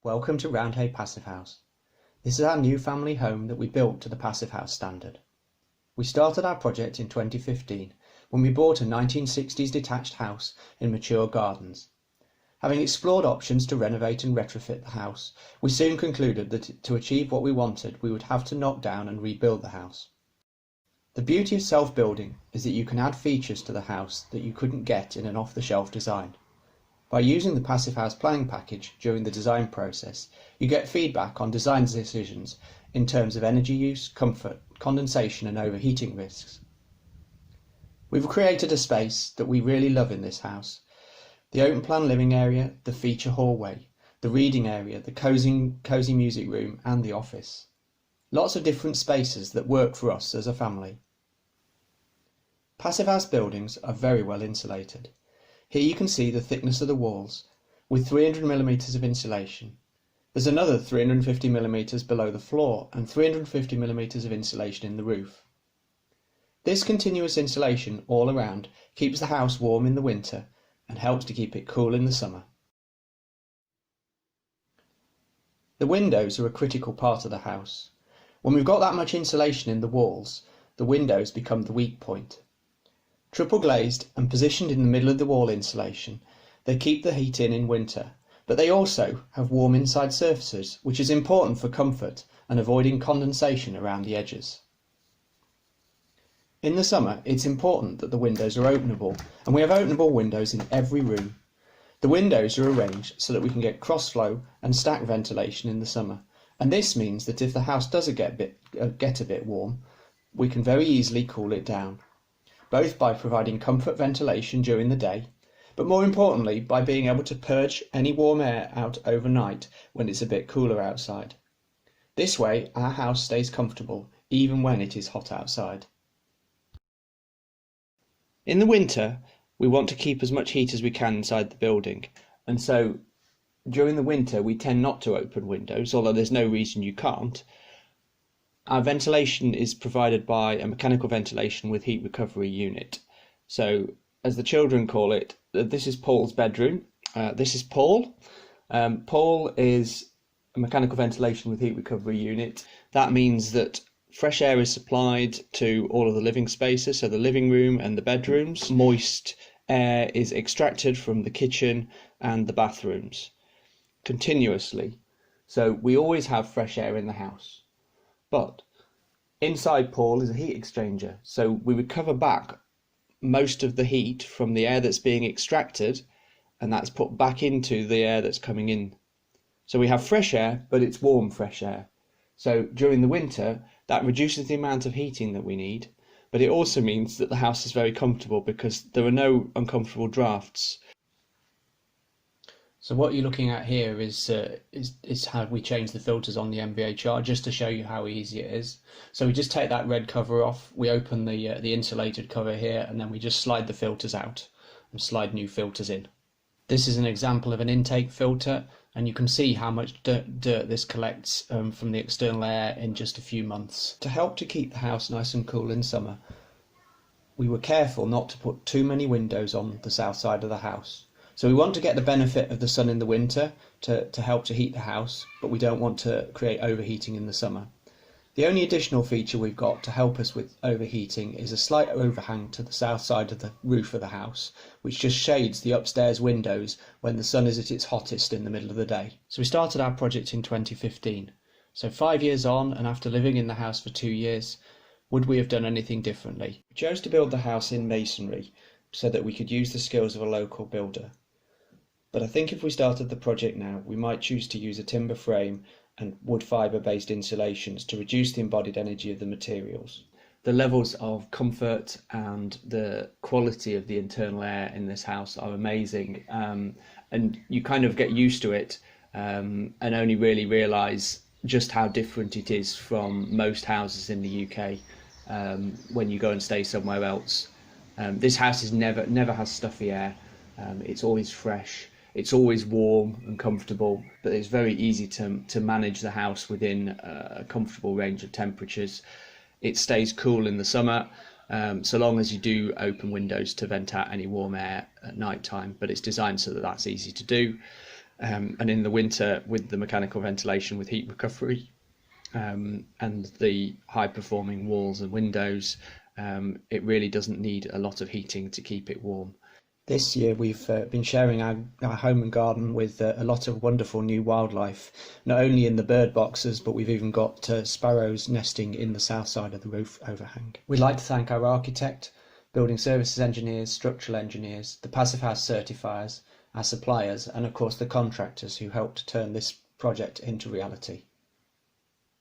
Welcome to Roundhay Passive House. This is our new family home that we built to the Passive House standard. We started our project in 2015 when we bought a 1960s detached house in mature gardens. Having explored options to renovate and retrofit the house, we soon concluded that to achieve what we wanted, we would have to knock down and rebuild the house. The beauty of self-building is that you can add features to the house that you couldn't get in an off-the-shelf design. By using the Passive House planning package during the design process, you get feedback on design decisions in terms of energy use, comfort, condensation and overheating risks. We've created a space that we really love in this house. The open plan living area, the feature hallway, the reading area, the cozy music room and the office. Lots of different spaces that work for us as a family. Passive House buildings are very well insulated. Here you can see the thickness of the walls with 300mm of insulation. There's another 350mm below the floor and 350mm of insulation in the roof. This continuous insulation all around keeps the house warm in the winter and helps to keep it cool in the summer. The windows are a critical part of the house. When we've got that much insulation in the walls, the windows become the weak point. Triple glazed and positioned in the middle of the wall insulation, they keep the heat in winter, but they also have warm inside surfaces, which is important for comfort and avoiding condensation around the edges. In the summer, it's important that the windows are openable, and we have openable windows in every room. The windows are arranged so that we can get cross-flow and stack ventilation in the summer, and this means that if the house does get a bit warm, we can very easily cool it down, both by providing comfort ventilation during the day, but more importantly by being able to purge any warm air out overnight when it's a bit cooler outside. This way our house stays comfortable even when it is hot outside. In the winter we want to keep as much heat as we can inside the building, and so during the winter we tend not to open windows, although there's no reason you can't. Our ventilation is provided by a mechanical ventilation with heat recovery unit. So, as the children call it, this is Paul's bedroom. This is Paul. Paul is a mechanical ventilation with heat recovery unit. That means that fresh air is supplied to all of the living spaces, so the living room and the bedrooms. Moist air is extracted from the kitchen and the bathrooms continuously. So we always have fresh air in the house. But inside Paul is a heat exchanger, so we recover back most of the heat from the air that's being extracted, and that's put back into the air that's coming in. So we have fresh air, but it's warm fresh air. So during the winter, that reduces the amount of heating that we need, but it also means that the house is very comfortable because there are no uncomfortable drafts. So what you're looking at here is how we change the filters on the MVHR, just to show you how easy it is. So we just take that red cover off, we open the insulated cover here, and then we just slide the filters out and slide new filters in. This is an example of an intake filter, and you can see how much dirt this collects from the external air in just a few months. To help to keep the house nice and cool in summer, we were careful not to put too many windows on the south side of the house. So we want to get the benefit of the sun in the winter to help to heat the house, but we don't want to create overheating in the summer. The only additional feature we've got to help us with overheating is a slight overhang to the south side of the roof of the house, which just shades the upstairs windows when the sun is at its hottest in the middle of the day. So we started our project in 2015. So 5 years on, and after living in the house for 2 years, would we have done anything differently? We chose to build the house in masonry so that we could use the skills of a local builder. But I think if we started the project now, we might choose to use a timber frame and wood fibre based insulations to reduce the embodied energy of the materials. The levels of comfort and the quality of the internal air in this house are amazing, and you kind of get used to it and only really realise just how different it is from most houses in the UK when you go and stay somewhere else. This house never has stuffy air. It's always fresh. It's always warm and comfortable, but it's very easy to manage the house within a comfortable range of temperatures. It stays cool in the summer, so long as you do open windows to vent out any warm air at night time, but it's designed so that that's easy to do. And in the winter, with the mechanical ventilation with heat recovery, and the high performing walls and windows, it really doesn't need a lot of heating to keep it warm. This year we've been sharing our home and garden with a lot of wonderful new wildlife, not only in the bird boxes, but we've even got sparrows nesting in the south side of the roof overhang. We'd like to thank our architect, building services engineers, structural engineers, the Passive House certifiers, our suppliers, and of course the contractors who helped turn this project into reality.